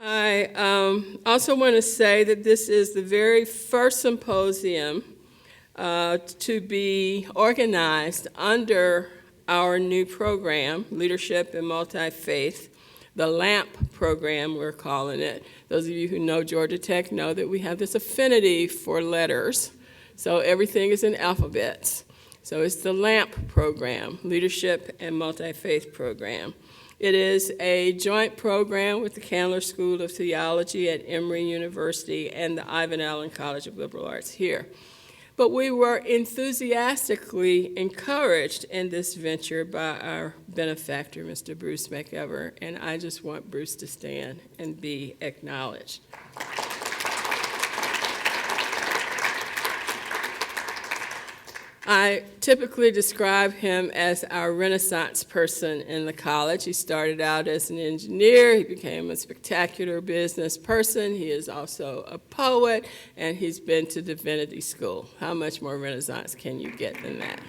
I also want to say that this is the very first symposium to be organized under our new program, Leadership in Multi-Faith, the LAMP program, we're calling it. Those of you who know Georgia Tech know that we have this affinity for letters, so everything is in alphabets. So it's the LAMP program, Leadership and Multi-Faith program. It is a joint program with the Candler School of Theology at Emory University and the Ivan Allen College of Liberal Arts here. But we were enthusiastically encouraged in this venture by our benefactor, Mr. Bruce McEver, and I just want Bruce to stand and be acknowledged. I typically describe him as our Renaissance person in the college. He started out as an engineer, he became a spectacular business person, he is also a poet, and he's been to divinity school. How much more Renaissance can you get than that?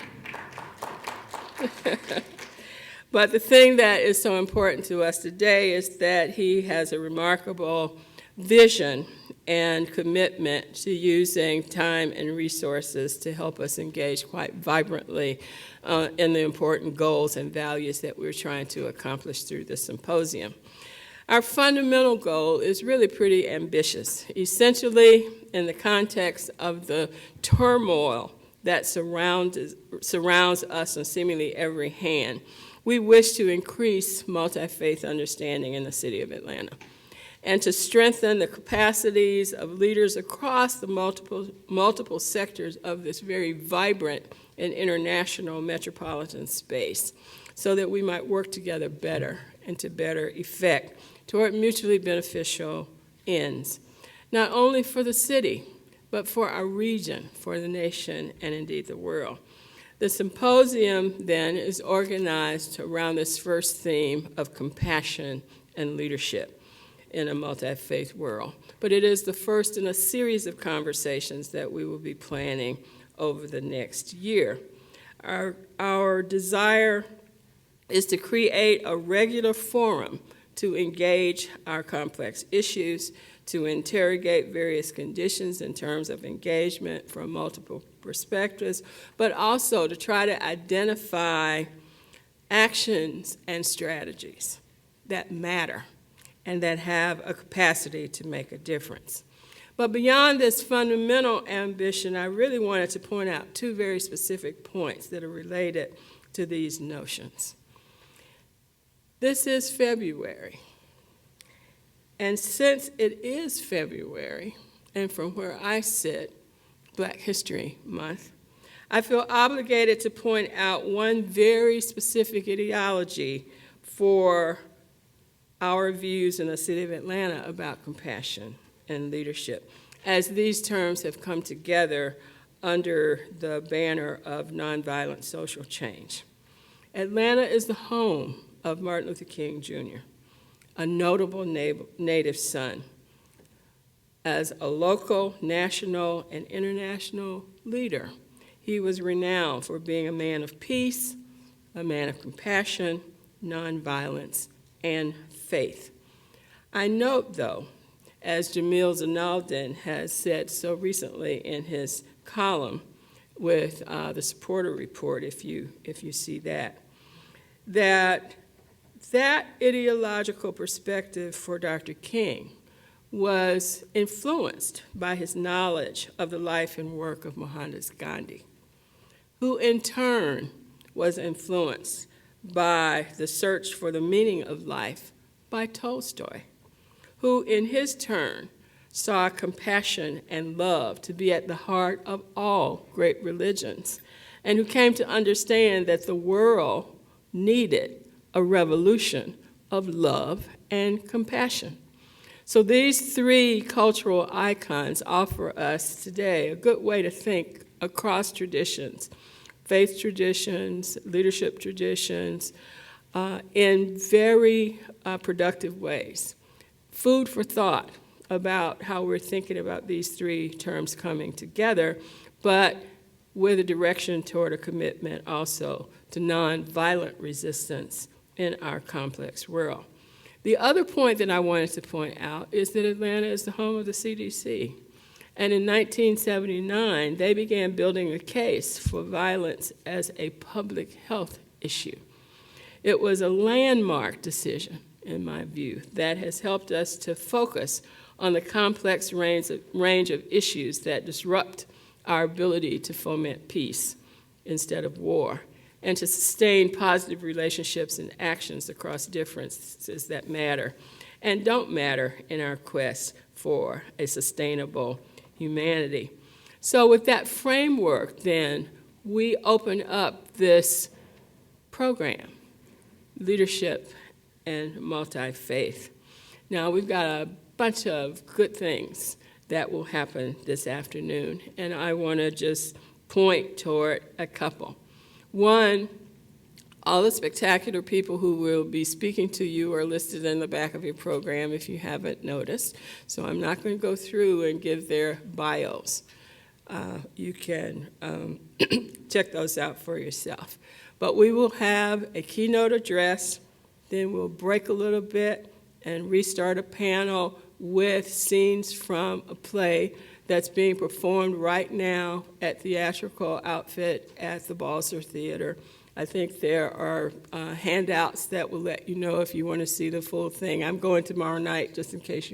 But the thing that is so important to us today is that he has a remarkable vision and commitment to using time and resources to help us engage quite vibrantly in the important goals and values that we're trying to accomplish through the symposium. Our fundamental goal is really pretty ambitious. Essentially, in the context of the turmoil that surrounds us on seemingly every hand, we wish to increase multi-faith understanding in the city of Atlanta, and to strengthen the capacities of leaders across the multiple sectors of this very vibrant and international metropolitan space, so that we might work together better and to better effect toward mutually beneficial ends, not only for the city, but for our region, for the nation, and indeed the world. The symposium, then, is organized around this first theme of compassion and leadership in a multi-faith world. But it is the first in a series of conversations that we will be planning over the next year. Our desire is to create a regular forum to engage our complex issues, to interrogate various conditions in terms of engagement from multiple perspectives, but also to try to identify actions and strategies that matter and that have a capacity to make a difference. But beyond this fundamental ambition, I really wanted to point out two very specific points that are related to these notions. This is February, and since it is February, and from where I sit, Black History Month, I feel obligated to point out one very specific ideology for our views in the city of Atlanta about compassion and leadership, as these terms have come together under the banner of nonviolent social change. Atlanta is the home of Martin Luther King Jr., a notable native son. As a local, national, and international leader, he was renowned for being a man of peace, a man of compassion, nonviolence, and faith. I note, though, as Jamil Zinaldin has said so recently in his column with the Supporter Report, if you see that ideological perspective for Dr. King was influenced by his knowledge of the life and work of Mohandas Gandhi, who in turn was influenced by the search for the meaning of life by Tolstoy, who in his turn saw compassion and love to be at the heart of all great religions, and who came to understand that the world needed a revolution of love and compassion. So these three cultural icons offer us today a good way to think across traditions, faith traditions, leadership traditions, in very productive ways. Food for thought about how we're thinking about these three terms coming together, but with a direction toward a commitment also to nonviolent resistance in our complex world. The other point that I wanted to point out is that Atlanta is the home of the CDC. And in 1979, they began building a case for violence as a public health issue. It was a landmark decision, in my view, that has helped us to focus on the complex range of issues that disrupt our ability to foment peace instead of war, and to sustain positive relationships and actions across differences that matter and don't matter in our quest for a sustainable humanity. So with that framework, then, we open up this program, Leadership and Multi-Faith. Now, we've got a bunch of good things that will happen this afternoon, and I want to just point toward a couple. One, all the spectacular people who will be speaking to you are listed in the back of your program if you haven't noticed. So I'm not going to go through and give their bios. You can check those out for yourself. But we will have a keynote address, then we'll break a little bit and restart a panel with scenes from a play that's being performed right now at Theatrical Outfit at the Balser Theater. I think there are handouts that will let you know if you want to see the full thing. I'm going tomorrow night, just in case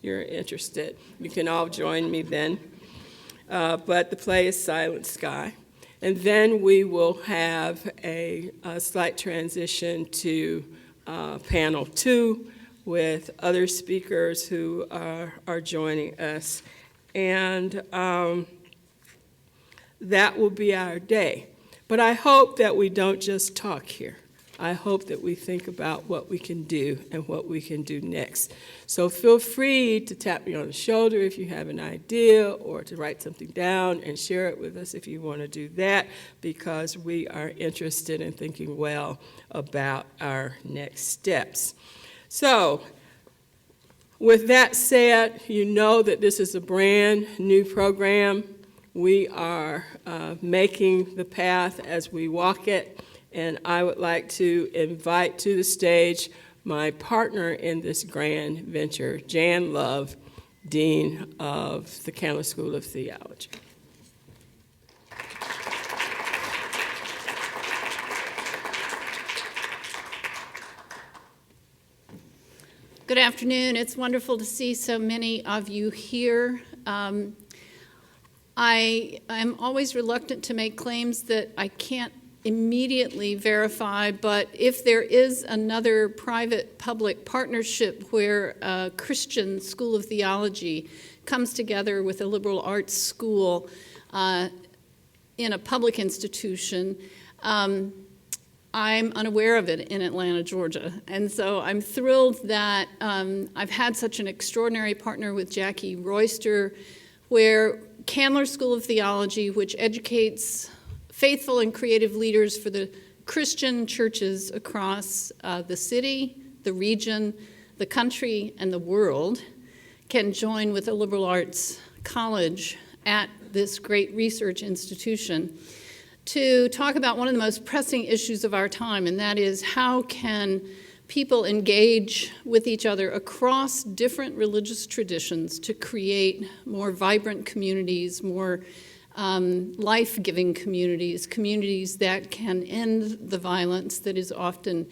you're interested. You can all join me then. But the play is Silent Sky. And then we will have a slight transition to panel 2 with other speakers who are joining us. And that will be our day. But I hope that we don't just talk here. I hope that we think about what we can do and what we can do next. So feel free to tap me on the shoulder if you have an idea, or to write something down and share it with us if you want to do that, because we are interested in thinking well about our next steps. So with that said, you know that this is a brand new program. We are making the path as we walk it, and I would like to invite to the stage my partner in this grand venture, Jan Love, Dean of the Candler School of Theology. Good afternoon. It's wonderful to see so many of you here. I am always reluctant to make claims that I can't immediately verify, but if there is another private-public partnership where a Christian school of theology comes together with a liberal arts school in a public institution, I'm unaware of it in Atlanta, Georgia. And so I'm thrilled that I've had such an extraordinary partner with Jackie Royster, where Candler School of Theology, which educates faithful and creative leaders for the Christian churches across the city, the region, the country, and the world, can join with a liberal arts college at this great research institution to talk about one of the most pressing issues of our time, and that is how can people engage with each other across different religious traditions to create more vibrant communities, more life-giving communities, communities that can end the violence that is often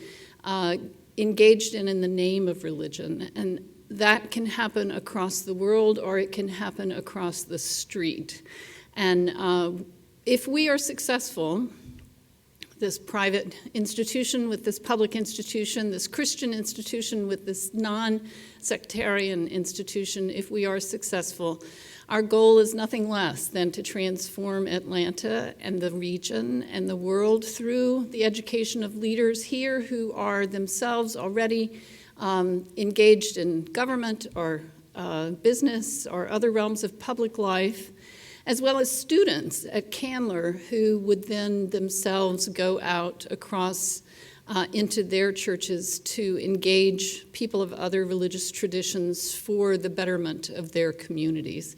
engaged in the name of religion. And that can happen across the world, or it can happen across the street. And if we are successful, this private institution with this public institution, this Christian institution with this non-sectarian institution, if we are successful, our goal is nothing less than to transform Atlanta and the region and the world through the education of leaders here who are themselves already engaged in government or business or other realms of public life, as well as students at Candler who would then themselves go out across into their churches to engage people of other religious traditions for the betterment of their communities.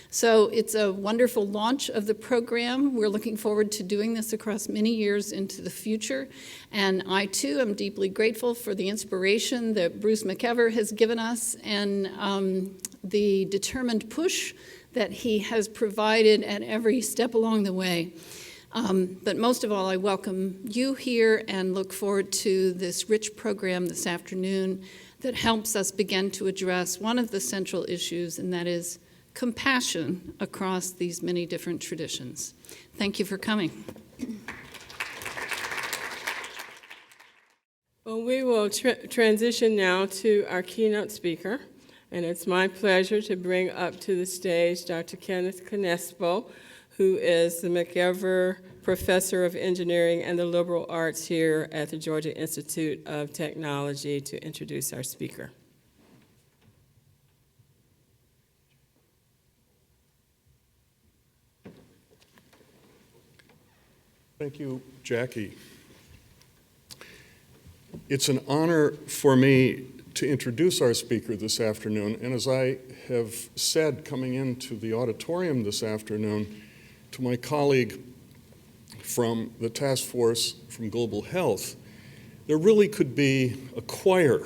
So it's a wonderful launch of the program. We're looking forward to doing this across many years into the future. And I, too, am deeply grateful for the inspiration that Bruce McEver has given us and the determined push that he has provided at every step along the way. But most of all, I welcome you here and look forward to this rich program this afternoon that helps us begin to address one of the central issues, and that is compassion across these many different traditions. Thank you for coming. Well, we will transition now to our keynote speaker, and it's my pleasure to bring up to the stage Dr. Kenneth Knoespel, who is the McEver Professor of Engineering and the Liberal Arts here at the Georgia Institute of Technology, to introduce our speaker. Thank you, Jackie. It's an honor for me to introduce our speaker this afternoon, and as I have said coming into the auditorium this afternoon to my colleague from the Task Force from Global Health, there really could be a choir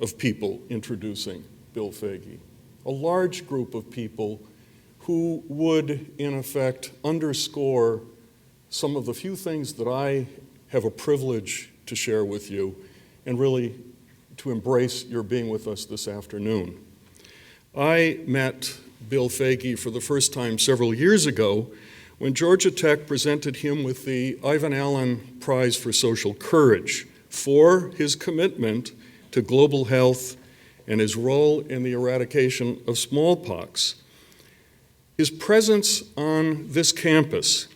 of people introducing Bill Foege, a large group of people who would, in effect, underscore some of the few things that I have a privilege to share with you, and really to embrace your being with us this afternoon. I met Bill Foege for the first time several years ago when Georgia Tech presented him with the Ivan Allen Prize for Social Courage for his commitment to global health and his role in the eradication of smallpox. His presence on this campus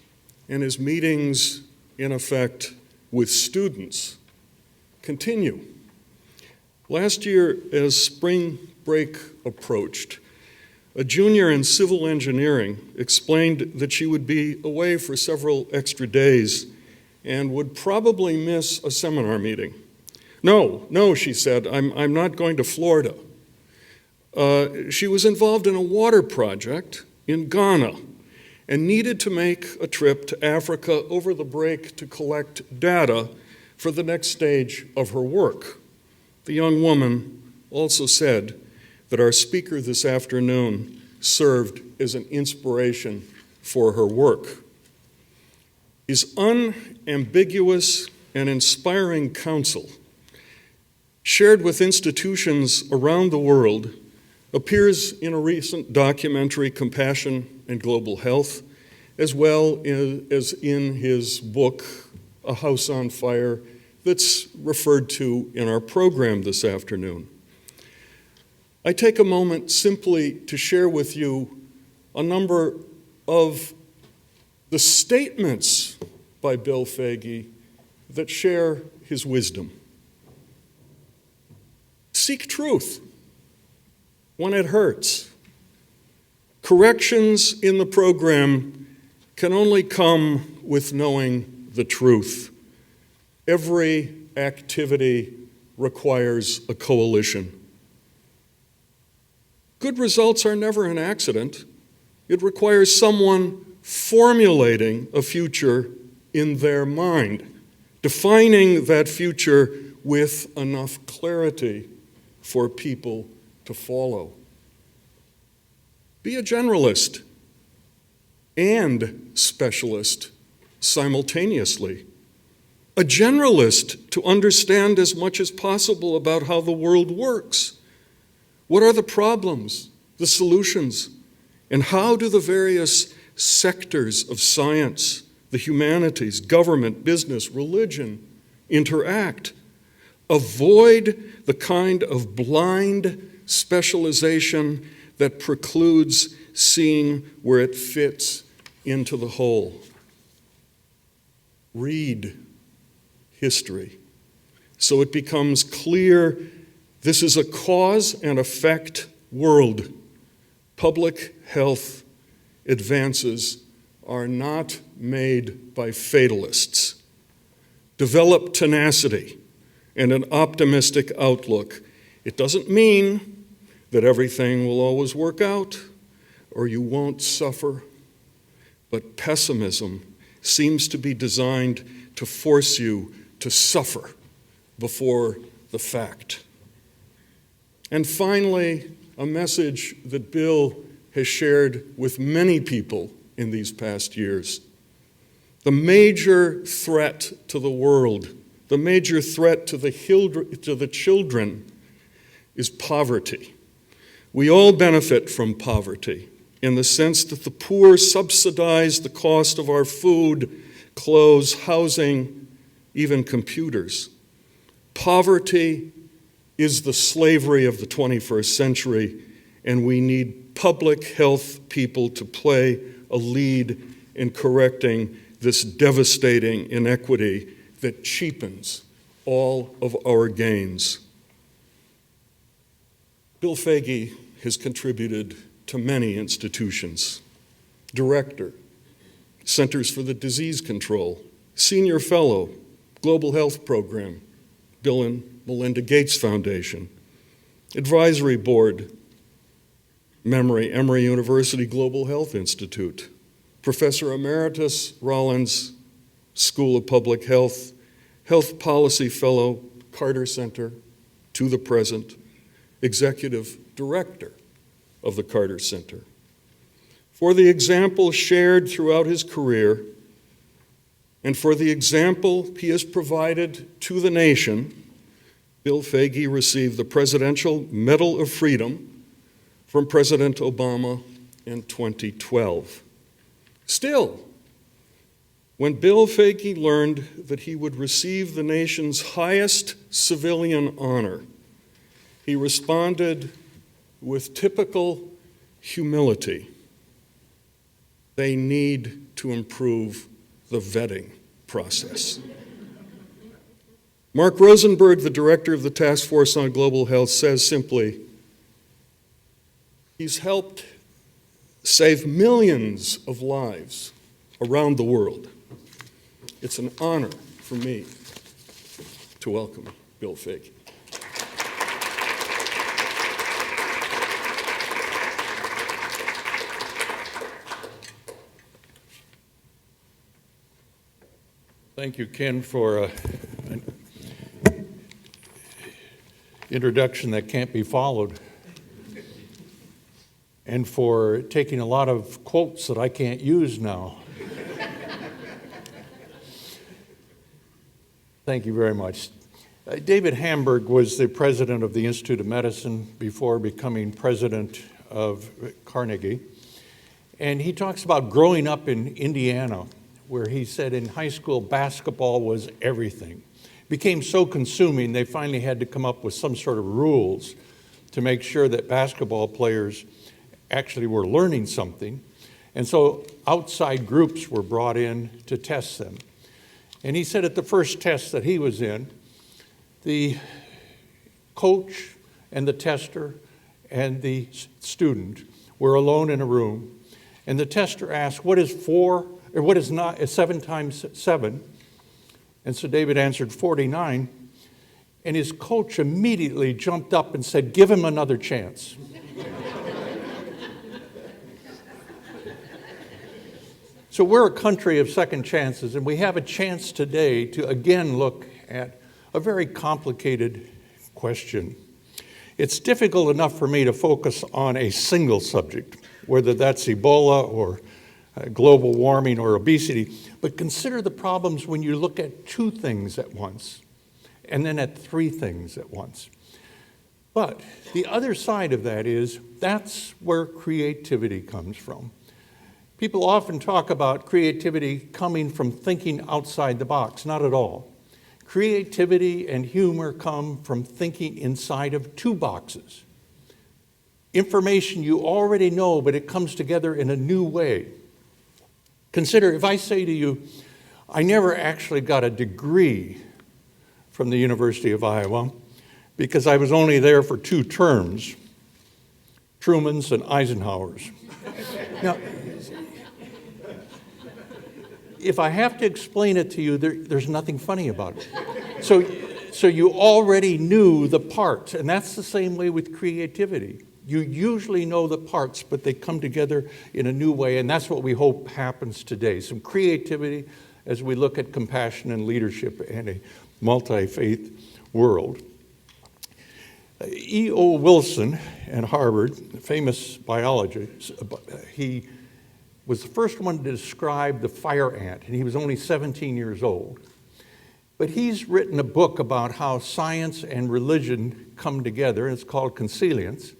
and his meetings, in effect, with students continue. Last year, as spring break approached, a junior in civil engineering explained that she would be away for several extra days and would probably miss a seminar meeting. No, she said, I'm not going to Florida. She was involved in a water project in Ghana and needed to make a trip to Africa over the break to collect data for the next stage of her work. The young woman also said that our speaker this afternoon served as an inspiration for her work. His unambiguous and inspiring counsel, shared with institutions around the world, appears in a recent documentary, Compassion and Global Health, as well as in his book, A House on Fire, that's referred to in our program this afternoon. I take a moment simply to share with you a number of the statements by Bill Foege that share his wisdom. Seek truth when it hurts. Corrections in the program can only come with knowing the truth. Every activity requires a coalition. Good results are never an accident. It requires someone formulating a future in their mind, defining that future with enough clarity for people to follow. Be a generalist and specialist simultaneously. A generalist to understand as much as possible about how the world works. What are the problems, the solutions, and how do the various sectors of science, the humanities, government, business, religion interact? Avoid the kind of blind specialization that precludes seeing where it fits into the whole. Read history so it becomes clear this is a cause and effect world. Public health advances are not made by fatalists. Develop tenacity and an optimistic outlook. It doesn't mean that everything will always work out, or you won't suffer. But pessimism seems to be designed to force you to suffer before the fact. And finally, a message that Bill has shared with many people in these past years. The major threat to the world, the major threat to the children is poverty. We all benefit from poverty in the sense that the poor subsidize the cost of our food, clothes, housing, even computers. Poverty is the slavery of the 21st century, and we need public health people to play a lead in correcting this devastating inequity that cheapens all of our gains. Bill Foege has contributed to many institutions. Director, Centers for the Disease Control, Senior Fellow, Global Health Program, Bill and Melinda Gates Foundation, Advisory Board, Emory University Global Health Institute, Professor Emeritus Rollins School of Public Health, Health Policy Fellow, Carter Center, to the present, Executive Director of the Carter Center. For the example shared throughout his career, and for the example he has provided to the nation, Bill Foege received the Presidential Medal of Freedom from President Obama in 2012. Still, when Bill Foege learned that he would receive the nation's highest civilian honor, he responded with typical humility. They need to improve the vetting process. Mark Rosenberg, the director of the Task Force on Global Health, says simply, he's helped save millions of lives around the world. It's an honor for me to welcome Bill Foege. Thank you, Ken, for an introduction that can't be followed, and for taking a lot of quotes that I can't use now. Thank you very much. David Hamburg was the president of the Institute of Medicine before becoming president of Carnegie, and he talks about growing up in Indiana, where he said in high school basketball was everything. It became so consuming they finally had to come up with some sort of rules to make sure that basketball players actually were learning something. And so outside groups were brought in to test them. And he said at the first test that he was in, the coach and the tester and the student were alone in a room. And the tester asked, what is 7 times 7? And so David answered 49. And his coach immediately jumped up and said, give him another chance. So we're a country of second chances, and we have a chance today to again look at a very complicated question. It's difficult enough for me to focus on a single subject, whether that's Ebola or global warming or obesity, but consider the problems when you look at two things at once, and then at three things at once. But the other side of that is, that's where creativity comes from. People often talk about creativity coming from thinking outside the box. Not at all. Creativity and humor come from thinking inside of two boxes. Information you already know, but it comes together in a new way. Consider, if I say to you, I never actually got a degree from the University of Iowa because I was only there for 2 terms, Truman's and Eisenhower's. Now, if I have to explain it to you, there's nothing funny about it. So you already knew the part, and that's the same way with creativity. You usually know the parts, but they come together in a new way, and that's what we hope happens today. Some creativity as we look at compassion and leadership and a multi-faith world. E.O. Wilson at Harvard, a famous biologist, he was the first one to describe the fire ant, and he was only 17 years old. But he's written a book about how science and religion come together, and it's called Consilience.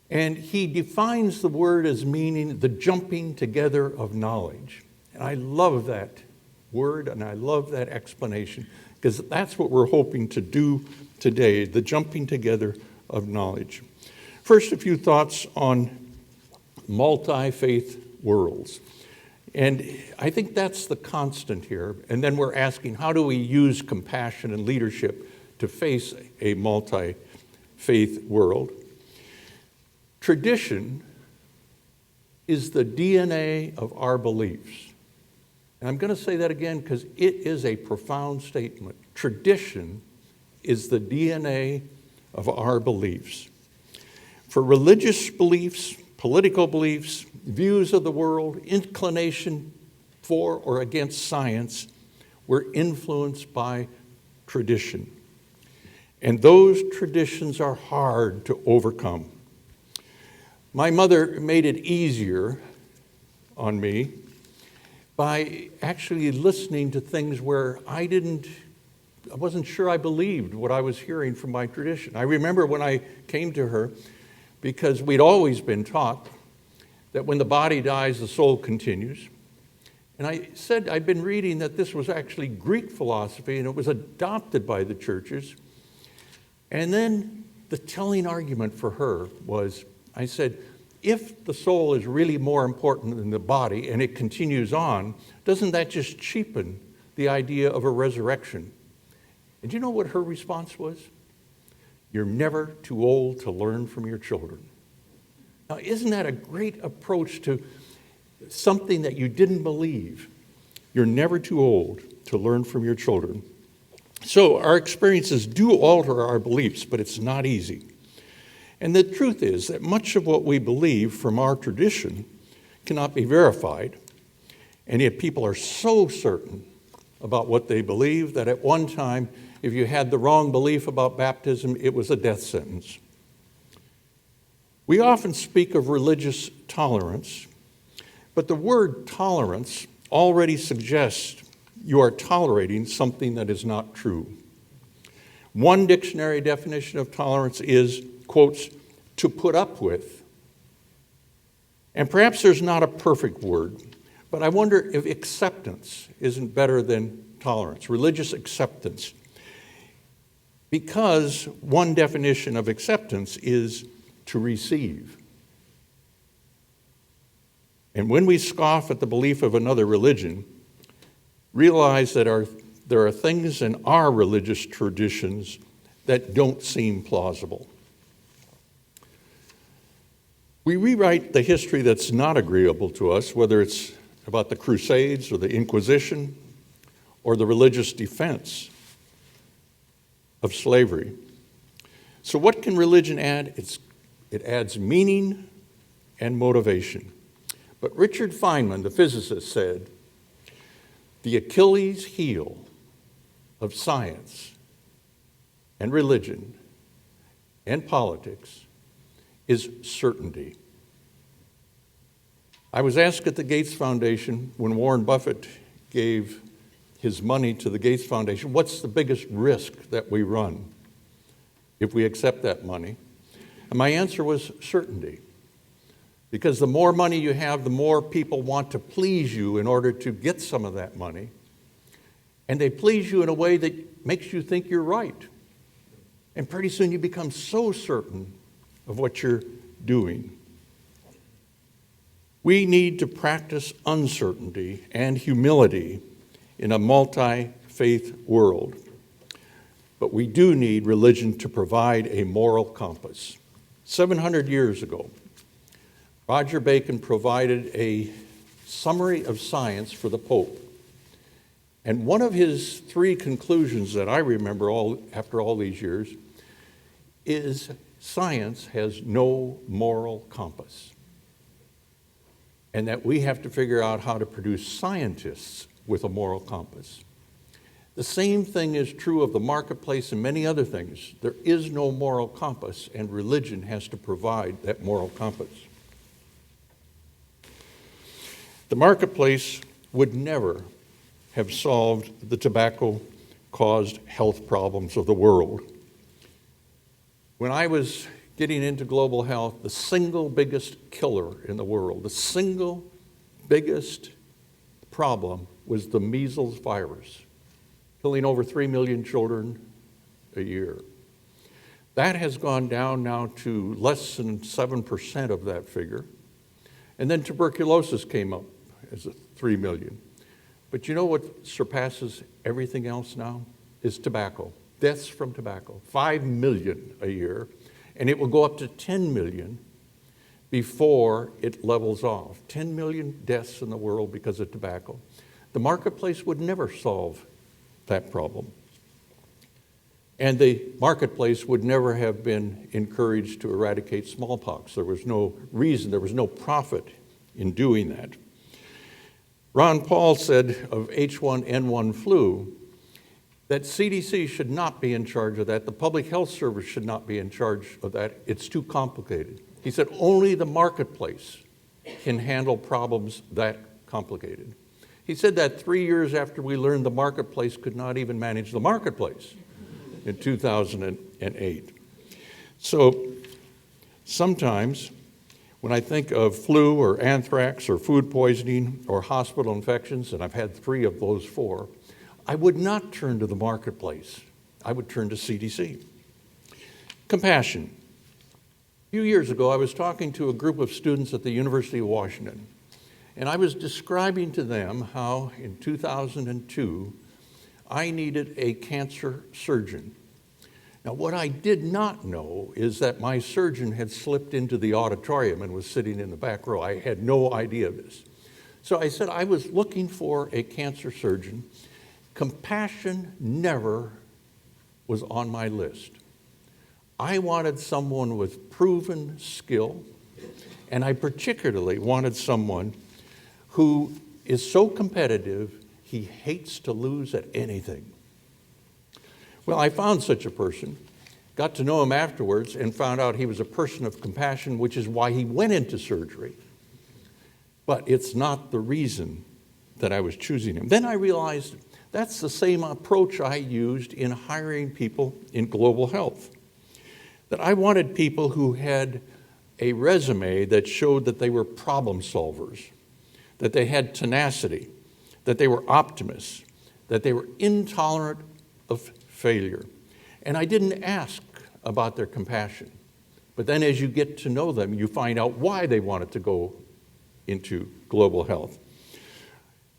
And he defines the word as meaning the jumping together of knowledge. And I love that word, and I love that explanation, because that's what we're hoping to do today, the jumping together of knowledge. First, a few thoughts on multi-faith worlds. And I think that's the constant here. And then we're asking, how do we use compassion and leadership to face a multi-faith world? Tradition is the DNA of our beliefs. And I'm going to say that again because it is a profound statement. Tradition is the DNA of our beliefs. For religious beliefs, political beliefs, views of the world, inclination for or against science, we're influenced by tradition. And those traditions are hard to overcome. My mother made it easier on me by actually listening to things where I wasn't sure I believed what I was hearing from my tradition. I remember when I came to her, because we'd always been taught that when the body dies, the soul continues. And I said I'd been reading that this was actually Greek philosophy, and it was adopted by the churches. And then the telling argument for her was, I said, if the soul is really more important than the body and it continues on, doesn't that just cheapen the idea of a resurrection? And you know what her response was? You're never too old to learn from your children. Now, isn't that a great approach to something that you didn't believe? You're never too old to learn from your children. So our experiences do alter our beliefs, but it's not easy. And the truth is that much of what we believe from our tradition cannot be verified, and yet people are so certain about what they believe that at one time, if you had the wrong belief about baptism, it was a death sentence. We often speak of religious tolerance, but the word tolerance already suggests you are tolerating something that is not true. One dictionary definition of tolerance is, quotes, to put up with. And perhaps there's not a perfect word, but I wonder if acceptance isn't better than tolerance, religious acceptance. Because one definition of acceptance is to receive. And when we scoff at the belief of another religion, realize that there are things in our religious traditions that don't seem plausible. We rewrite the history that's not agreeable to us, whether it's about the Crusades or the Inquisition or the religious defense of slavery. So what can religion add? It adds meaning and motivation. But Richard Feynman, the physicist, said, the Achilles heel of science and religion and politics is certainty. I was asked at the Gates Foundation when Warren Buffett gave his money to the Gates Foundation, what's the biggest risk that we run if we accept that money? And my answer was certainty. Because the more money you have, the more people want to please you in order to get some of that money. And they please you in a way that makes you think you're right. And pretty soon you become so certain of what you're doing. We need to practice uncertainty and humility in a multi-faith world. But we do need religion to provide a moral compass. 700 years ago, Roger Bacon provided a summary of science for the Pope. And one of his 3 conclusions that I remember after all these years is science has no moral compass, and that we have to figure out how to produce scientists with a moral compass. The same thing is true of the marketplace and many other things. There is no moral compass, and religion has to provide that moral compass. The marketplace would never have solved the tobacco-caused health problems of the world. When I was getting into global health, the single biggest killer in the world, the single biggest problem was the measles virus, killing over 3 million children a year. That has gone down now to less than 7% of that figure. And then tuberculosis came up as 3 million. But you know what surpasses everything else now? Is tobacco. Deaths from tobacco. 5 million a year. And it will go up to 10 million before it levels off. 10 million deaths in the world because of tobacco. The marketplace would never solve that problem. And the marketplace would never have been encouraged to eradicate smallpox. There was no reason, there was no profit in doing that. Ron Paul said of H1N1 flu that CDC should not be in charge of that. The Public Health Service should not be in charge of that. It's too complicated. He said only the marketplace can handle problems that complicated. He said that 3 years after we learned the marketplace could not even manage the marketplace in 2008. So sometimes when I think of flu or anthrax or food poisoning or hospital infections, and I've had 3 of those 4, I would not turn to the marketplace. I would turn to CDC. Compassion. A few years ago, I was talking to a group of students at the University of Washington, and I was describing to them how in 2002, I needed a cancer surgeon. Now, what I did not know is that my surgeon had slipped into the auditorium and was sitting in the back row. I had no idea of this. So I said I was looking for a cancer surgeon. Compassion never was on my list. I wanted someone with proven skill, and I particularly wanted someone who is so competitive he hates to lose at anything. Well, I found such a person, got to know him afterwards, and found out he was a person of compassion, which is why he went into surgery. But it's not the reason that I was choosing him. Then I realized that's the same approach I used in hiring people in global health. That I wanted people who had a resume that showed that they were problem solvers, that they had tenacity, that they were optimists, that they were intolerant of failure. And I didn't ask about their compassion. But then as you get to know them, you find out why they wanted to go into global health.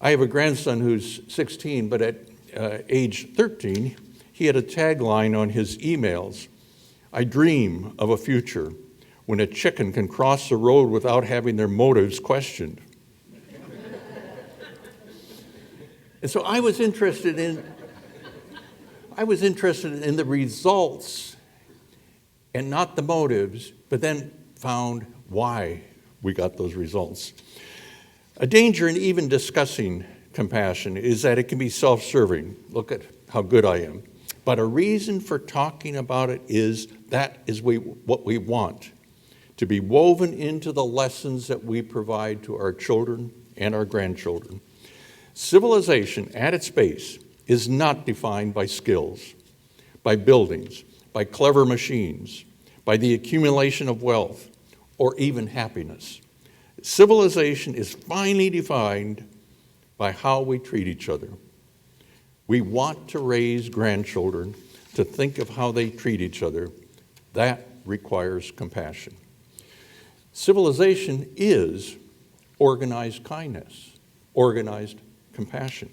I have a grandson who's 16, but at age 13, he had a tagline on his emails: "I dream of a future when a chicken can cross the road without having their motives questioned." And so I was interested in the results and not the motives, but then found why we got those results. A danger in even discussing compassion is that it can be self-serving. Look at how good I am. But a reason for talking about it is what we want to be woven into the lessons that we provide to our children and our grandchildren. Civilization at its base is not defined by skills, by buildings, by clever machines, by the accumulation of wealth, or even happiness. Civilization is finely defined by how we treat each other. We want to raise grandchildren to think of how they treat each other. That requires compassion. Civilization is organized kindness, organized compassion.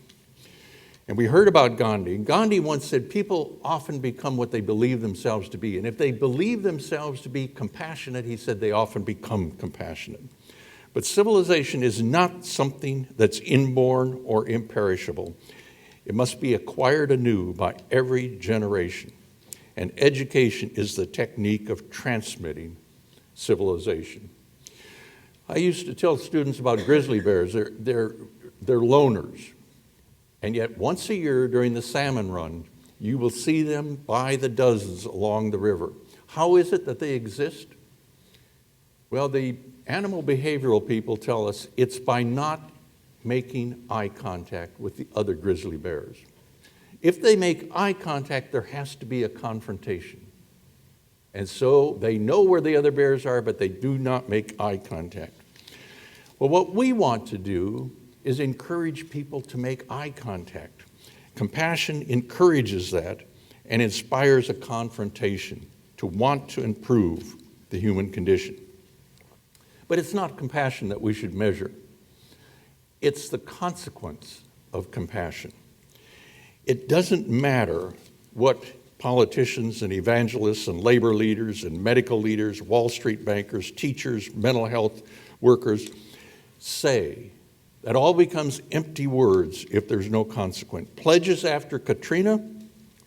And we heard about Gandhi. Gandhi once said people often become what they believe themselves to be. And if they believe themselves to be compassionate, he said they often become compassionate. But civilization is not something that's inborn or imperishable. It must be acquired anew by every generation. and education is the technique of transmitting civilization. I used to tell students about grizzly bears. They're loners. And yet once a year during the salmon run, you will see them by the dozens along the river. How is it that they exist? Well, the animal behavioral people tell us it's by not making eye contact with the other grizzly bears. If they make eye contact, there has to be a confrontation. And so they know where the other bears are, but they do not make eye contact. Well, what we want to do is encourage people to make eye contact. Compassion encourages that and inspires a confrontation to want to improve the human condition. But it's not compassion that we should measure. It's the consequence of compassion. It doesn't matter what politicians and evangelists and labor leaders and medical leaders, Wall Street bankers, teachers, mental health workers say. That all becomes empty words if there's no consequence. Pledges after Katrina,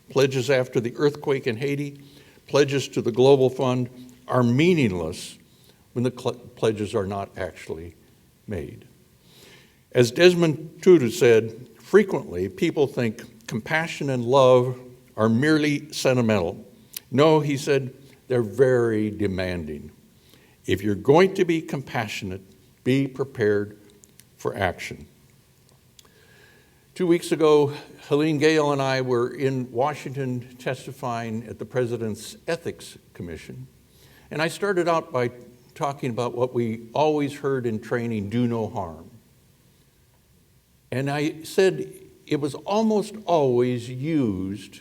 pledges after the earthquake in Haiti, pledges to the Global Fund are meaningless when the pledges are not actually made. As Desmond Tutu said, frequently people think compassion and love are merely sentimental. No, he said, they're very demanding. If you're going to be compassionate, be prepared for action. 2 weeks ago, Helene Gale and I were in Washington testifying at the President's Ethics Commission, and I started out by talking about what we always heard in training, do no harm. And I said it was almost always used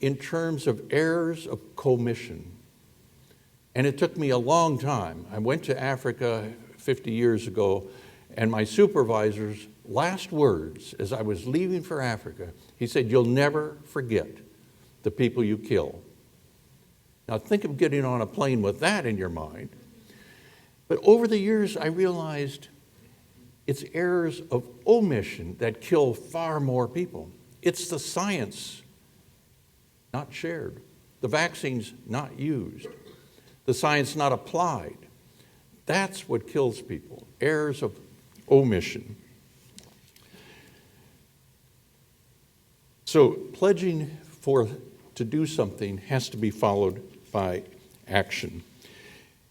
in terms of errors of commission. And it took me a long time. I went to Africa 50 years ago, and my supervisor's last words as I was leaving for Africa, he said, "You'll never forget the people you kill." Now think of getting on a plane with that in your mind. But over the years, I realized it's errors of omission that kill far more people. It's the science not shared, the vaccines not used, the science not applied. That's what kills people, errors of omission. So pledging to do something has to be followed by action.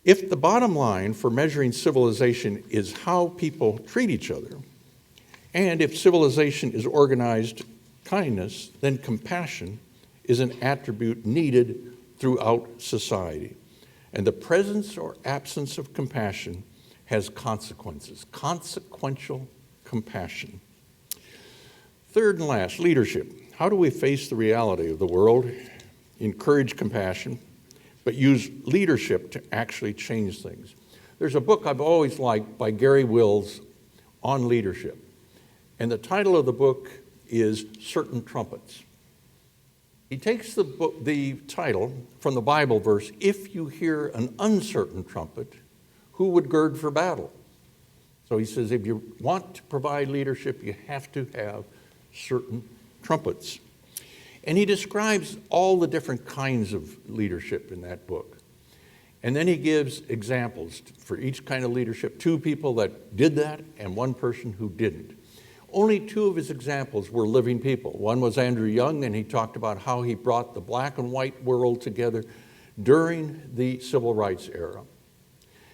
If the bottom line for measuring civilization is how people treat each other, and if civilization is organized kindness, then compassion is an attribute needed throughout society. And the presence or absence of compassion has consequences, consequential compassion. Third and last, leadership. How do we face the reality of the world, encourage compassion, but use leadership to actually change things? There's a book I've always liked by Gary Wills on leadership. And the title of the book is Certain Trumpets. He takes the title from the Bible verse, "If you hear an uncertain trumpet, who would gird for battle?" So he says, if you want to provide leadership, you have to have certain trumpets. And he describes all the different kinds of leadership in that book. And then he gives examples for each kind of leadership, 2 people that did that and 1 person who didn't. Only 2 of his examples were living people. One was Andrew Young, and he talked about how he brought the black and white world together during the civil rights era.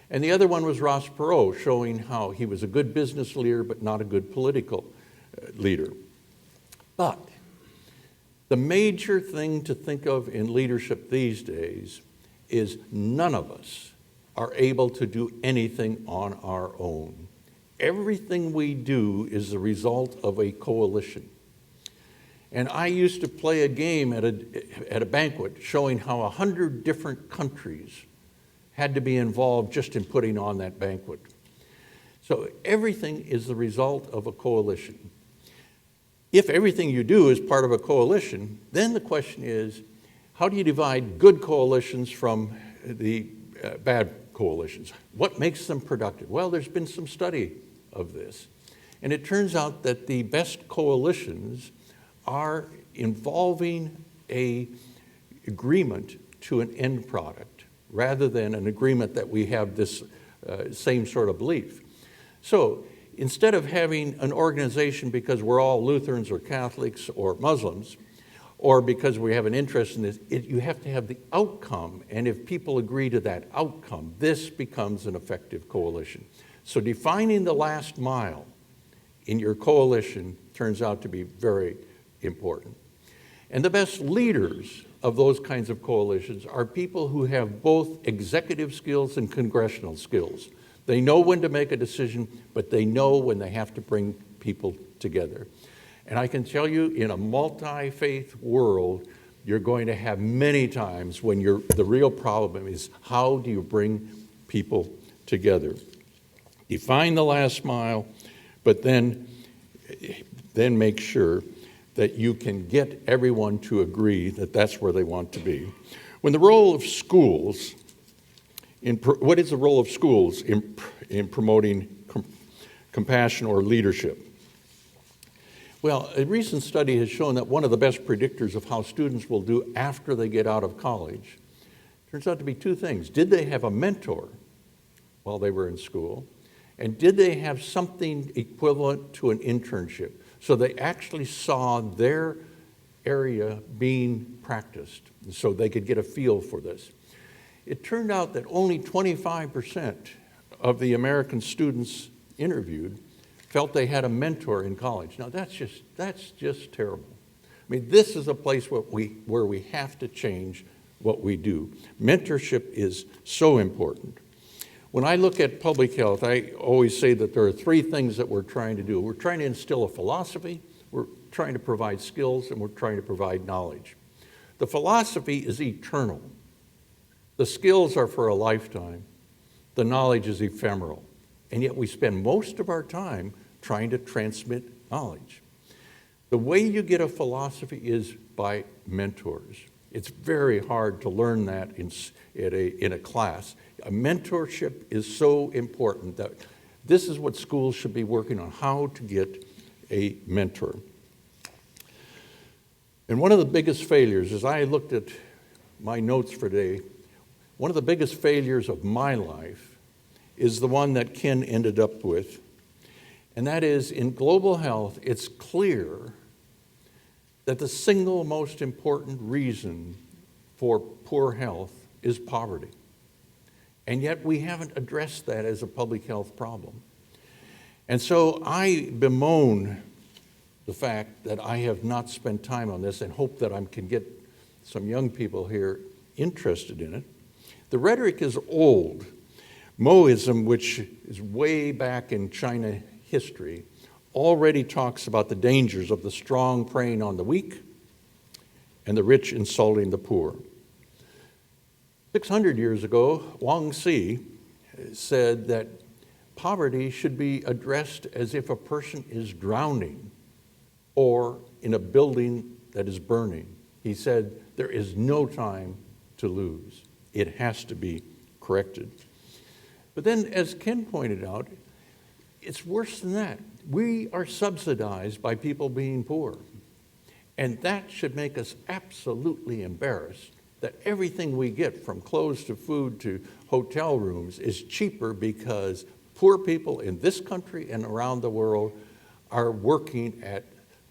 And the other one was Ross Perot, showing how he was a good business leader but not a good political leader. But the major thing to think of in leadership these days is none of us are able to do anything on our own. Everything we do is the result of a coalition. And I used to play a game at a banquet showing how 100 different countries had to be involved just in putting on that banquet. So everything is the result of a coalition. If everything you do is part of a coalition, then the question is, how do you divide good coalitions from the bad coalitions? What makes them productive? Well, there's been some study of this. And it turns out that the best coalitions are involving a agreement to an end product rather than an agreement that we have this same sort of belief. So instead of having an organization because we're all Lutherans or Catholics or Muslims, or because we have an interest in this, you have to have the outcome. And if people agree to that outcome, this becomes an effective coalition. So defining the last mile in your coalition turns out to be very important. And the best leaders of those kinds of coalitions are people who have both executive skills and congressional skills. They know when to make a decision, but they know when they have to bring people together. And I can tell you, in a multi-faith world, you're going to have many times when the real problem is, how do you bring people together? Define the last mile, but then make sure that you can get everyone to agree that that's where they want to be. When the role of schools, what is the role of schools in promoting compassion or leadership? Well, a recent study has shown that one of the best predictors of how students will do after they get out of college turns out to be two things. Did they have a mentor while they were in school? And did they have something equivalent to an internship? So they actually saw their area being practiced, so they could get a feel for this. It turned out that only 25% of the American students interviewed felt they had a mentor in college. Now that's just terrible. I mean, this is a place where we have to change what we do. Mentorship is so important. When I look at public health, I always say that there are three things that we're trying to do. We're trying to instill a philosophy, we're trying to provide skills, and we're trying to provide knowledge. The philosophy is eternal. The skills are for a lifetime. The knowledge is ephemeral. And yet we spend most of our time trying to transmit knowledge. The way you get a philosophy is by mentors. It's very hard to learn that in a class. A mentorship is so important that this is what schools should be working on, how to get a mentor. And one of the biggest failures, as I looked at my notes for today, one of the biggest failures of my life is the one that Ken ended up with. And that is, in global health, it's clear that the single most important reason for poor health is poverty. And yet we haven't addressed that as a public health problem. And so I bemoan the fact that I have not spent time on this and hope that I can get some young people here interested in it. The rhetoric is old. Moism, which is way back in China history, already talks about the dangers of the strong preying on the weak and the rich insulting the poor. 600 years ago, Wang Xi said that poverty should be addressed as if a person is drowning or in a building that is burning. He said there is no time to lose. It has to be corrected. But then, as Ken pointed out, it's worse than that. We are subsidized by people being poor. And that should make us absolutely embarrassed that everything we get, from clothes to food to hotel rooms, is cheaper because poor people in this country and around the world are working at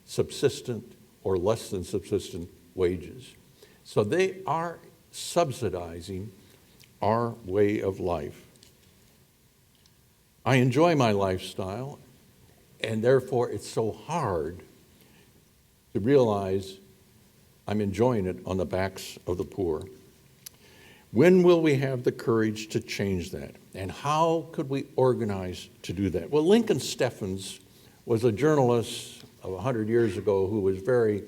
subsistent or less than subsistent wages. So they are subsidizing our way of life. I enjoy my lifestyle, and therefore it's so hard to realize I'm enjoying it on the backs of the poor. When will we have the courage to change that? And how could we organize to do that? Well, Lincoln Steffens was a journalist of 100 years ago who was very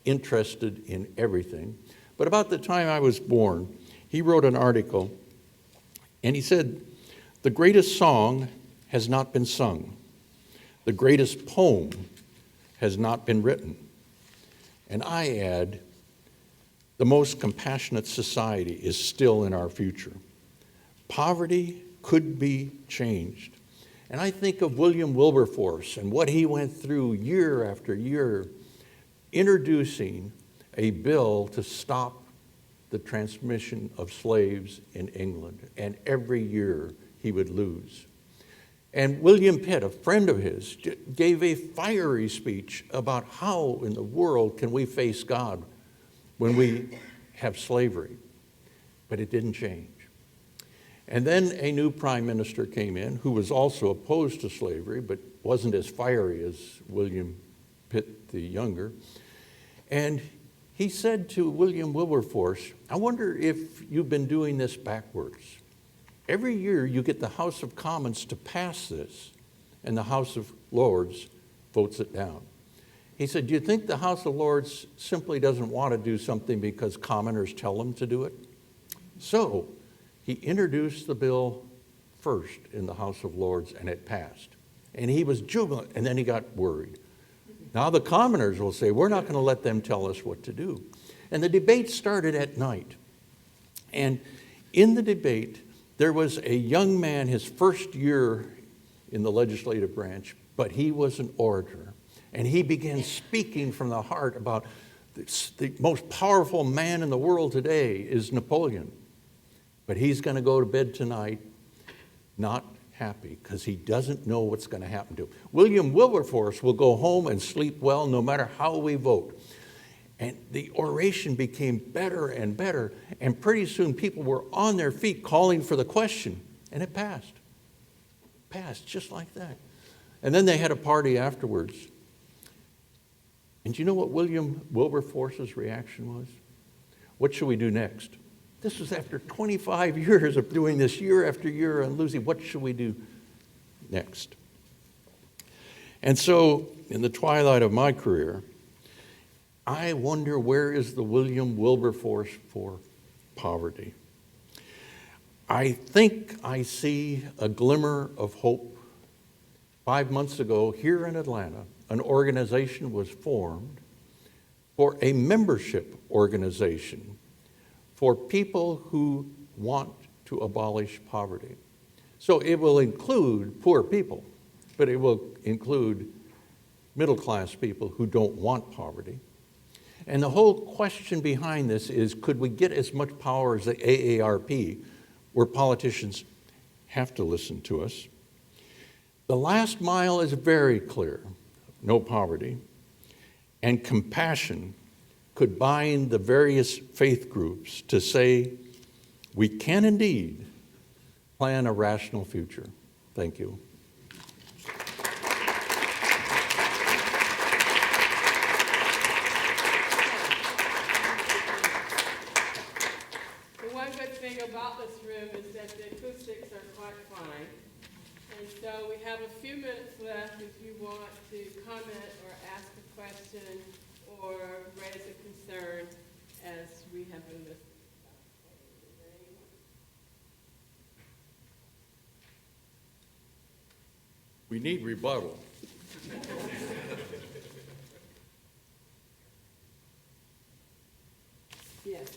interested in everything. But about the time I was born, he wrote an article, and he said, "The greatest song has not been sung. The greatest poem has not been written." And I add, the most compassionate society is still in our future. Poverty could be changed. And I think of William Wilberforce and what he went through year after year, introducing a bill to stop the transmission of slaves in England, and every year he would lose. And William Pitt, a friend of his, gave a fiery speech about how in the world can we face God when we have slavery. But it didn't change. And then a new prime minister came in who was also opposed to slavery, but wasn't as fiery as William Pitt the younger. And he said to William Wilberforce, I wonder if you've been doing this backwards. Every year you get the House of Commons to pass this, and the House of Lords votes it down. He said, do you think the House of Lords simply doesn't want to do something because commoners tell them to do it? So he introduced the bill first in the House of Lords, and it passed. And he was jubilant, and then he got worried. Now the commoners will say, we're not going to let them tell us what to do. And the debate started at night. And in the debate, there was a young man, his first year in the legislative branch, but he was an orator. And he began speaking from the heart about the most powerful man in the world today is Napoleon. But he's going to go to bed tonight not happy because he doesn't know what's going to happen to him. William Wilberforce will go home and sleep well no matter how we vote. And the oration became better and better, and pretty soon people were on their feet calling for the question, and it passed. Passed just like that. And then they had a party afterwards. And do you know what William Wilberforce's reaction was? What should we do next? This was after 25 years of doing this year after year and losing. What should we do next? And so, in the twilight of my career, I wonder, where is the William Wilberforce for poverty? I think I see a glimmer of hope. 5 months ago, here in Atlanta, an organization was formed for a membership organization for people who want to abolish poverty. So it will include poor people, but it will include middle-class people who don't want poverty. And the whole question behind this is, could we get as much power as the AARP, where politicians have to listen to us? The last mile is very clear: no poverty. And compassion could bind the various faith groups to say, we can indeed plan a rational future. Thank you. The one good thing about this room is that the acoustics are quite fine. And so we have a few minutes left if you want to comment or ask a question or raise a concern as we have been listening. We need rebuttal. Yes.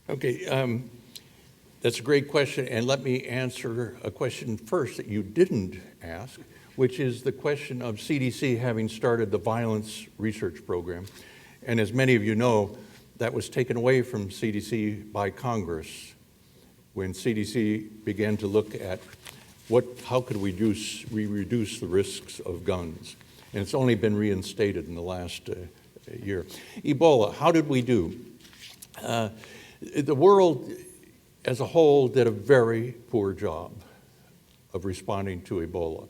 Okay, that's a great question, and let me answer a question first that you didn't ask, which is the question of CDC having started the violence research program. And as many of you know, that was taken away from CDC by Congress when CDC began to look at how could we reduce the risks of guns. And it's only been reinstated in the last year. Ebola, how did we do? The world as a whole did a very poor job of responding to Ebola.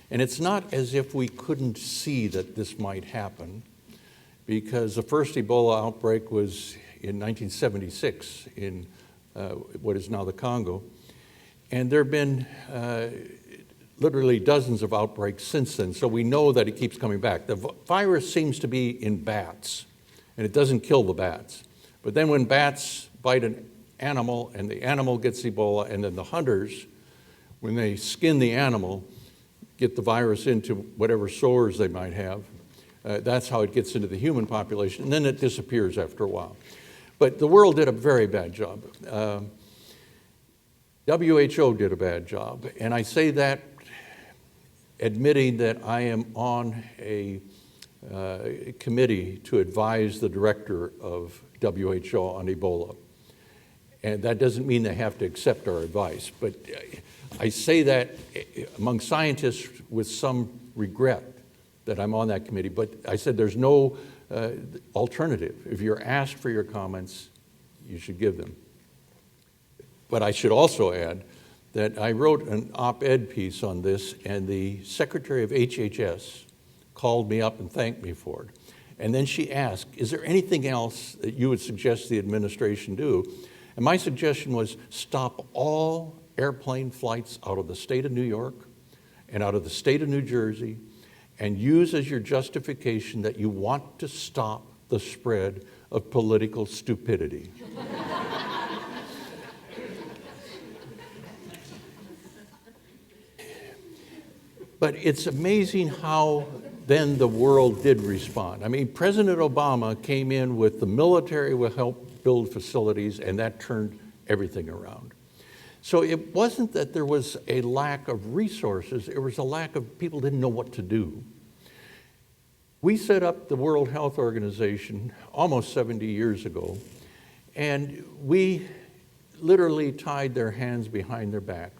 And it's not as if we couldn't see that this might happen, because the first Ebola outbreak was in 1976 in what is now the Congo. And there have been literally dozens of outbreaks since then, so we know that it keeps coming back. The virus seems to be in bats, and it doesn't kill the bats. But then when bats bite an animal, and the animal gets Ebola, and then the hunters, when they skin the animal, get the virus into whatever sores they might have. That's how it gets into the human population, and then it disappears after a while. But the world did a very bad job. WHO did a bad job, and I say that admitting that I am on a committee to advise the director of WHO on Ebola. And that doesn't mean they have to accept our advice, but I say that among scientists with some regret that I'm on that committee, but I said there's no alternative. If you're asked for your comments, you should give them. But I should also add that I wrote an op-ed piece on this, and the Secretary of HHS called me up and thanked me for it. And then she asked, is there anything else that you would suggest the administration do? And my suggestion was stop all airplane flights out of the state of New York and out of the state of New Jersey, and use as your justification that you want to stop the spread of political stupidity. But it's amazing how then the world did respond. I mean, President Obama came in with the military will help build facilities, and that turned everything around. So it wasn't that there was a lack of resources, it was a lack of people didn't know what to do. We set up the World Health Organization almost 70 years ago, and we literally tied their hands behind their back.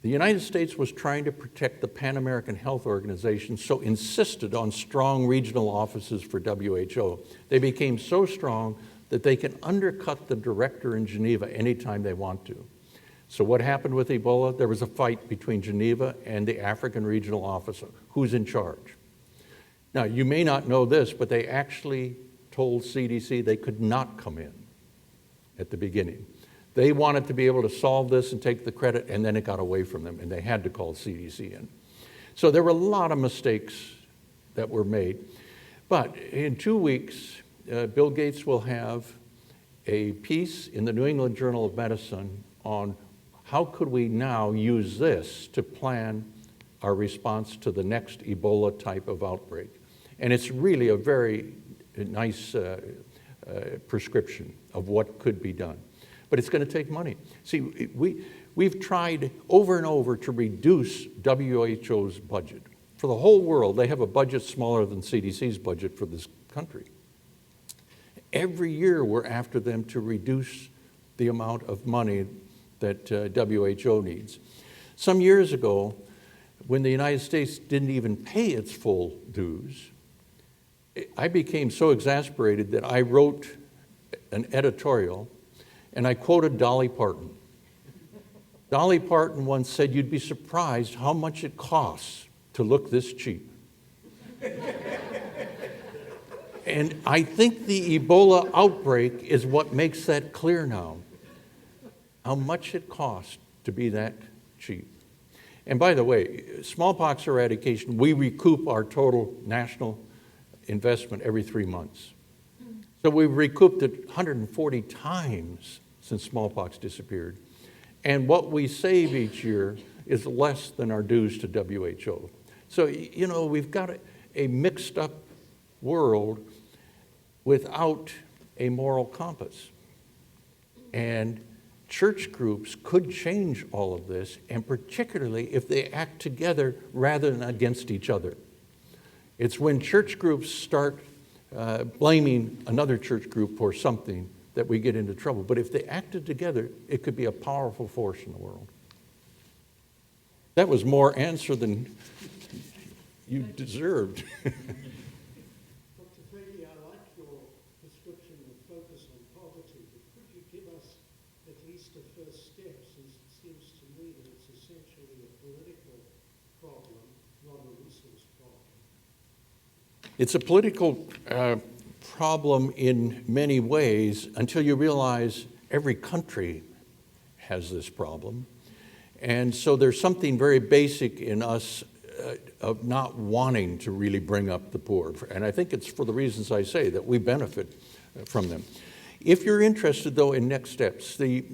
The United States was trying to protect the Pan American Health Organization, so insisted on strong regional offices for WHO. They became so strong that they can undercut the director in Geneva anytime they want to. So what happened with Ebola? There was a fight between Geneva and the African regional officer. Who's in charge? Now, you may not know this, but they actually told CDC they could not come in at the beginning. They wanted to be able to solve this and take the credit, and then it got away from them, and they had to call CDC in. So there were a lot of mistakes that were made. But in 2 weeks, Bill Gates will have a piece in the New England Journal of Medicine on how could we now use this to plan our response to the next Ebola type of outbreak. And it's really a very nice prescription of what could be done. But it's going to take money. See, we've tried over and over to reduce WHO's budget. For the whole world, they have a budget smaller than CDC's budget for this country. Every year, we're after them to reduce the amount of money that WHO needs. Some years ago, when the United States didn't even pay its full dues, I became so exasperated that I wrote an editorial, and I quoted Dolly Parton. Dolly Parton once said, "You'd be surprised how much it costs to look this cheap." And I think the Ebola outbreak is what makes that clear now, how much it costs to be that cheap. And by the way, smallpox eradication, we recoup our total national investment every 3 months. So we've recouped it 140 times since smallpox disappeared. And what we save each year is less than our dues to WHO. So, you know, we've got a mixed up world without a moral compass. And church groups could change all of this, and particularly if they act together rather than against each other. It's when church groups start blaming another church group for something that we get into trouble. But if they acted together, it could be a powerful force in the world. That was more answer than you deserved. Dr. Foege, I like your description of focus on poverty, but could you give us at least a first step, since it seems to me that it's essentially a political problem, not a resource problem? It's a political problem in many ways until you realize every country has this problem. And so there's something very basic in us of not wanting to really bring up the poor. And I think it's for the reasons I say that we benefit from them. If you're interested, though, in next steps, the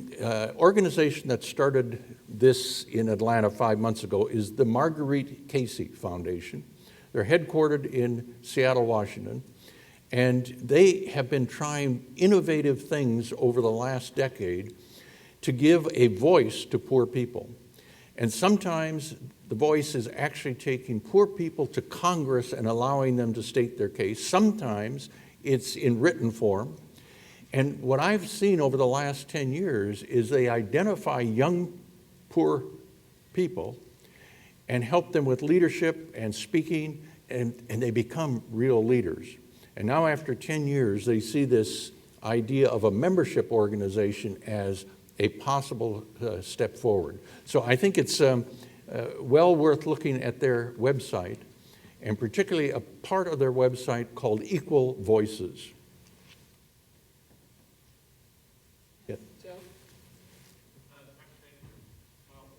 organization that started this in Atlanta 5 months ago is the Marguerite Casey Foundation. They're headquartered in Seattle, Washington, and they have been trying innovative things over the last decade to give a voice to poor people. And sometimes the voice is actually taking poor people to Congress and allowing them to state their case. Sometimes it's in written form. And what I've seen over the last 10 years is they identify young, poor people and help them with leadership and speaking, and they become real leaders. And now after 10 years, they see this idea of a membership organization as a possible step forward. So I think it's well worth looking at their website, and particularly a part of their website called Equal Voices.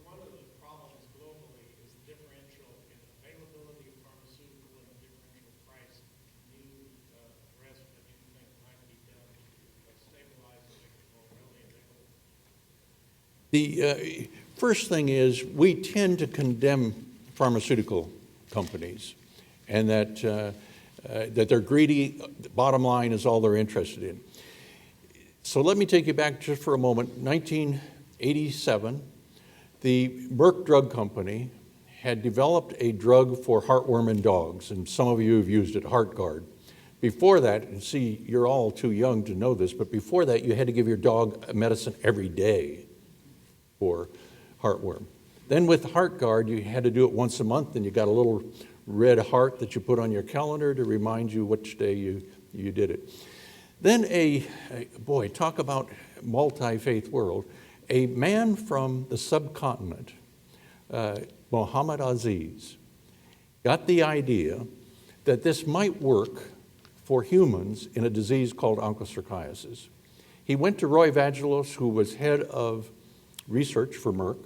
One of the problems globally is the differential in availability of pharmaceutical and differential price. Can you address what you think might be done to stabilize and make it more readily available? The first thing is we tend to condemn pharmaceutical companies and that they're greedy. The bottom line is all they're interested in. So let me take you back just for a moment. 1987, the Merck Drug Company had developed a drug for heartworm in dogs, and some of you have used it, HeartGuard. Before that, and see, you're all too young to know this, but before that, you had to give your dog a medicine every day for heartworm. Then with HeartGuard, you had to do it once a month, and you got a little red heart that you put on your calendar to remind you which day you did it. Then boy, talk about multi-faith world, a man from the subcontinent, Muhammad Aziz, got the idea that this might work for humans in a disease called onchocerciasis. He went to Roy Vagelos, who was head of research for Merck,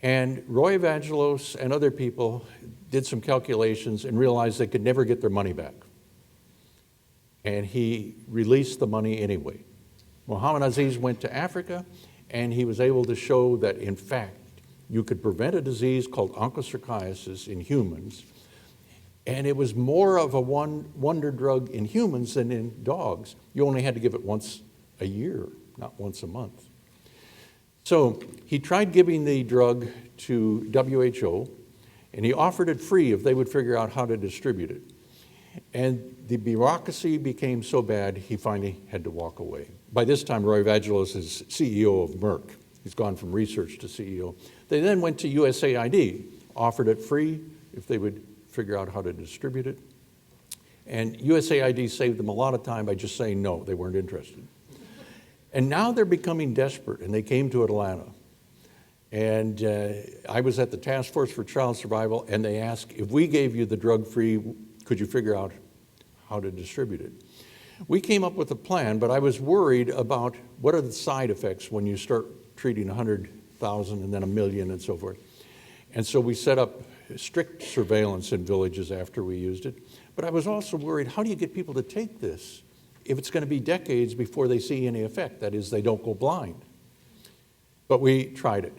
and Roy Vagelos and other people did some calculations and realized they could never get their money back. And he released the money anyway. Muhammad Aziz went to Africa, and he was able to show that, in fact, you could prevent a disease called onchocerciasis in humans, and it was more of a wonder drug in humans than in dogs. You only had to give it once a year, not once a month. So he tried giving the drug to WHO, and he offered it free if they would figure out how to distribute it. And the bureaucracy became so bad, he finally had to walk away. By this time, Roy Vagelos is CEO of Merck. He's gone from research to CEO. They then went to USAID, offered it free if they would figure out how to distribute it. And USAID saved them a lot of time by just saying no, they weren't interested. And now they're becoming desperate, and they came to Atlanta. And I was at the Task Force for Child Survival, and they asked, if we gave you the drug free, could you figure out how to distribute it? We came up with a plan, but I was worried about what are the side effects when you start treating 100,000 and then 1 million and so forth. And so we set up strict surveillance in villages after we used it. But I was also worried, how do you get people to take this if it's going to be decades before they see any effect? That is, they don't go blind. But we tried it.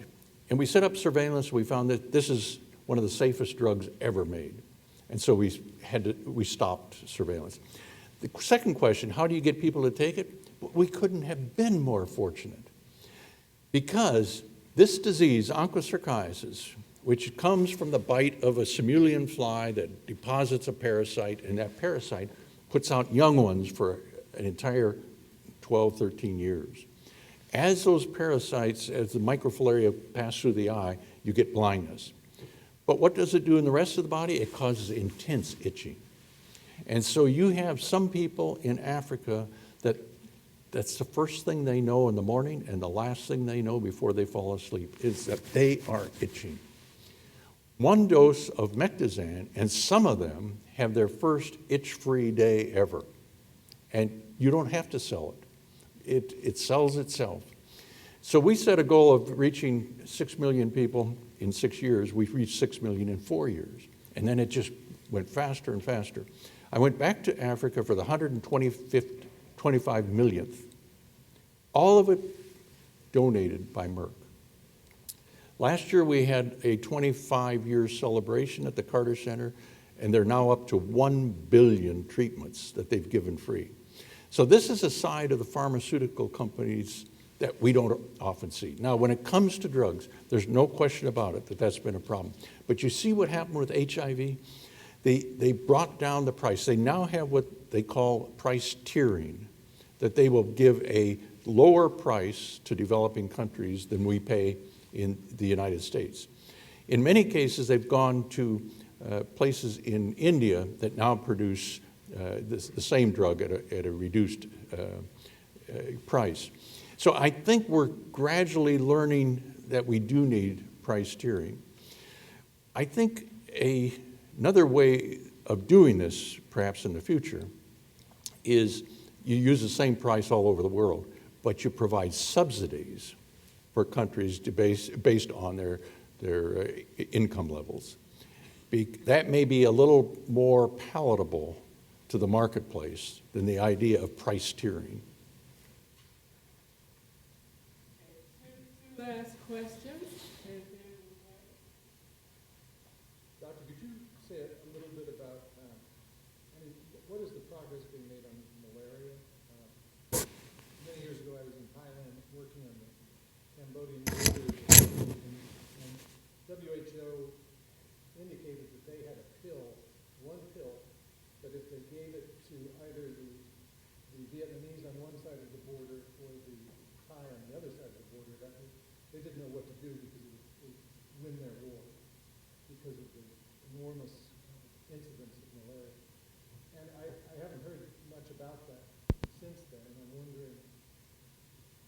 And we set up surveillance. We found that this is one of the safest drugs ever made. And so we stopped surveillance. The second question, how do you get people to take it? We couldn't have been more fortunate. Because this disease, onchocerciasis, which comes from the bite of a simulian fly that deposits a parasite, and that parasite puts out young ones for an entire 12, 13 years. As those parasites, as the microfilaria pass through the eye, you get blindness. But what does it do in the rest of the body? It causes intense itching. And so you have some people in Africa that's the first thing they know in the morning and the last thing they know before they fall asleep is that they are itching. One dose of Mectizan, and some of them have their first itch-free day ever. And you don't have to sell it. It sells itself. So we set a goal of reaching 6 million people in 6 years. We've reached 6 million in 4 years. And then it just went faster and faster. I went back to Africa for the 125 millionth all of it donated by Merck. Last year we had a 25-year celebration at the Carter Center, and they're now up to 1 billion treatments that they've given free. So this is a side of the pharmaceutical companies that we don't often see. Now, when it comes to drugs, there's no question about it that that's been a problem. But you see what happened with HIV? They brought down the price. They now have what they call price tiering, that they will give a lower price to developing countries than we pay in the United States. In many cases, they've gone to places in India that now produce the same drug at a reduced price. So I think we're gradually learning that we do need price tiering. I think another way of doing this, perhaps in the future, is you use the same price all over the world, but you provide subsidies for countries based on their income levels. That may be a little more palatable to the marketplace than the idea of price tiering. Two last questions. Doctor, could you say a little bit about, what is the progress being made on malaria? Many years ago, I was in Thailand working on the Cambodian border, and WHO indicated that they had a pill, one pill, but if they gave it to either the Vietnamese on one side of the border or the Thai on the other side of the border, they didn't know what to do because it would win their war because of the enormous incidence of malaria. And I haven't heard much about that since then, and I'm wondering,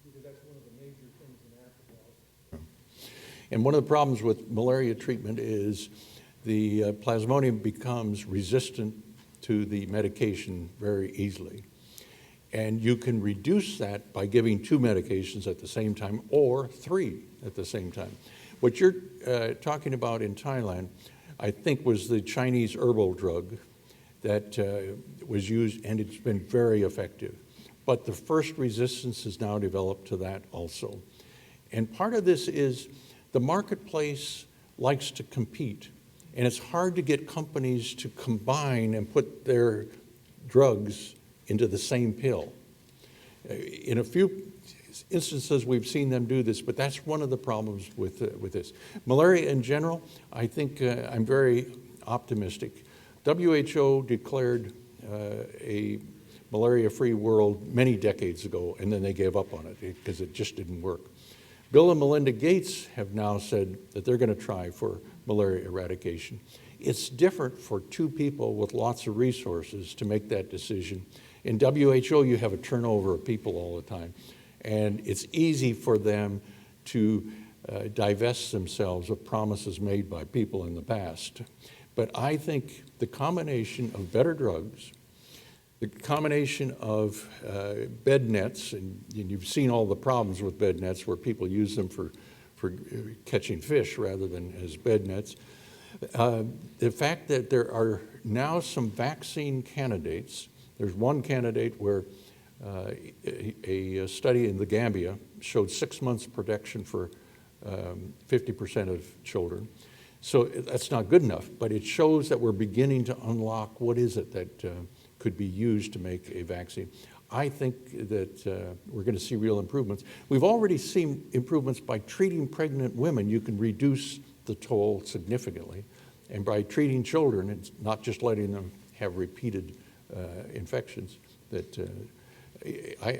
because that's one of the major things in Africa. And one of the problems with malaria treatment is the plasmodium becomes resistant to the medication very easily. And you can reduce that by giving 2 medications at the same time or 3 at the same time. What you're talking about in Thailand, I think, was the Chinese herbal drug that was used, and it's been very effective. But the first resistance has now developed to that also. And part of this is the marketplace likes to compete, and it's hard to get companies to combine and put their drugs into the same pill. In a few instances, we've seen them do this, but that's one of the problems with this. Malaria in general, I think I'm very optimistic. WHO declared a malaria-free world many decades ago, and then they gave up on it because it just didn't work. Bill and Melinda Gates have now said that they're going to try for malaria eradication. It's different for 2 people with lots of resources to make that decision. In WHO, you have a turnover of people all the time, and it's easy for them to divest themselves of promises made by people in the past. But I think the combination of better drugs, the combination of bed nets, and you've seen all the problems with bed nets where people use them for catching fish rather than as bed nets. The fact that there are now some vaccine candidates. There's one candidate where a study in the Gambia showed 6 months protection for 50% of children. So that's not good enough, but it shows that we're beginning to unlock what is it that could be used to make a vaccine. I think that we're going to see real improvements. We've already seen improvements by treating pregnant women. You can reduce the toll significantly. And by treating children, it's not just letting them have repeated infections, that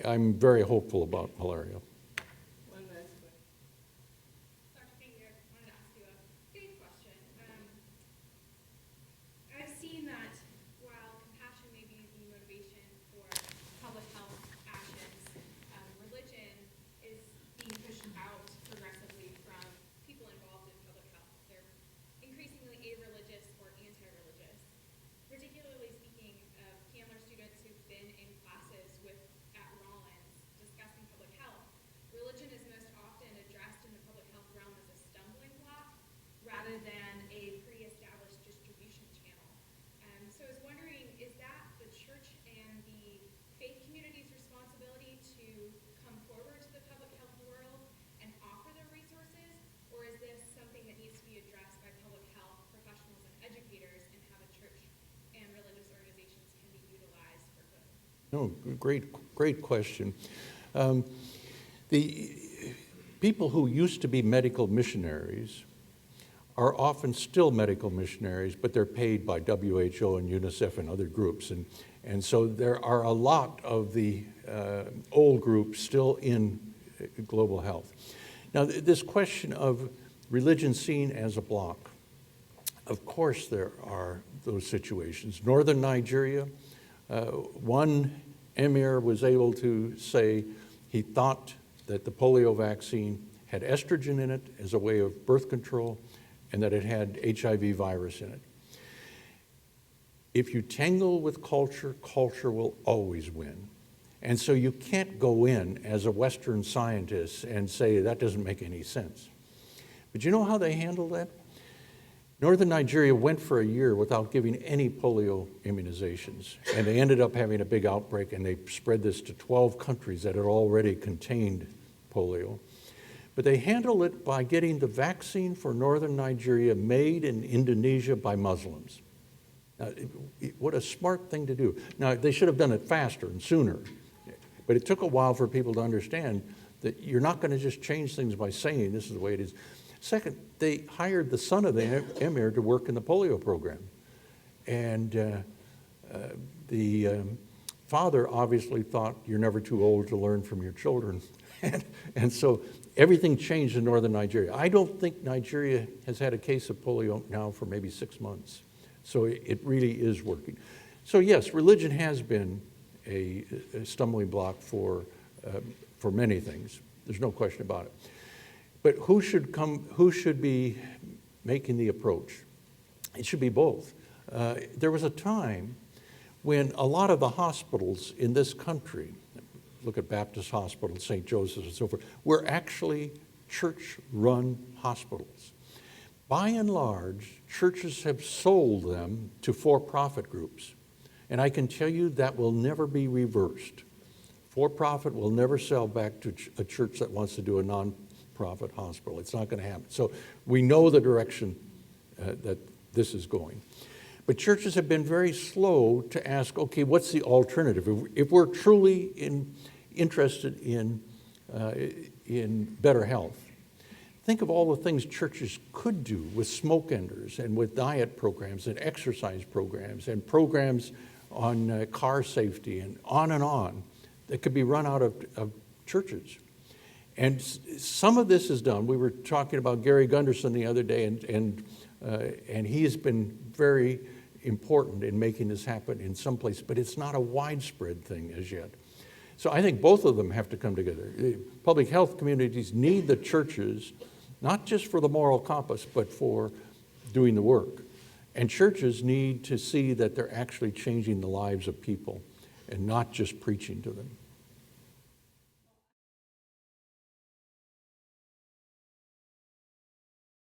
I'm very hopeful about malaria. One last question. Dr. Finger, I wanted to ask you a faith question. I've seen that while compassion may be the motivation for public health actions, religion is being pushed out progressively from people involved in public health. They're increasingly a-religious or anti-religious. Particularly speaking of Candler students who've been in classes at Rollins discussing public health, No, great question. The people who used to be medical missionaries are often still medical missionaries, but they're paid by WHO and UNICEF and other groups. And so there are a lot of the old groups still in global health. Now, this question of religion seen as a bloc, of course there are those situations. Northern Nigeria, one emir was able to say he thought that the polio vaccine had estrogen in it as a way of birth control and that it had HIV virus in it. If you tangle with culture, culture will always win. And so you can't go in as a Western scientist and say that doesn't make any sense. But you know how they handled that? Northern Nigeria went for a year without giving any polio immunizations, and they ended up having a big outbreak, and they spread this to 12 countries that had already contained polio. But they handled it by getting the vaccine for Northern Nigeria made in Indonesia by Muslims. Now, what a smart thing to do. Now, they should have done it faster and sooner, but it took a while for people to understand that you're not going to just change things by saying this is the way it is. Second, they hired the son of the emir to work in the polio program. And the father obviously thought you're never too old to learn from your children. And so everything changed in northern Nigeria. I don't think Nigeria has had a case of polio now for maybe 6 months. So it really is working. So yes, religion has been a stumbling block for many things. There's no question about it. But who should be making the approach? It should be both. There was a time when a lot of the hospitals in this country, look at Baptist Hospital, St. Joseph's and so forth, were actually church-run hospitals. By and large, churches have sold them to for-profit groups. And I can tell you that will never be reversed. For-profit will never sell back to a church that wants to do a non-profit hospital. It's not going to happen. So we know the direction that this is going. But churches have been very slow to ask, okay, what's the alternative? If we're truly interested in better health, think of all the things churches could do with smoke enders and with diet programs and exercise programs and programs on car safety and on that could be run out of churches. And some of this is done. We were talking about Gary Gunderson the other day, and he has been very important in making this happen in some places, but it's not a widespread thing as yet. So I think both of them have to come together. Public health communities need the churches, not just for the moral compass, but for doing the work. And churches need to see that they're actually changing the lives of people and not just preaching to them.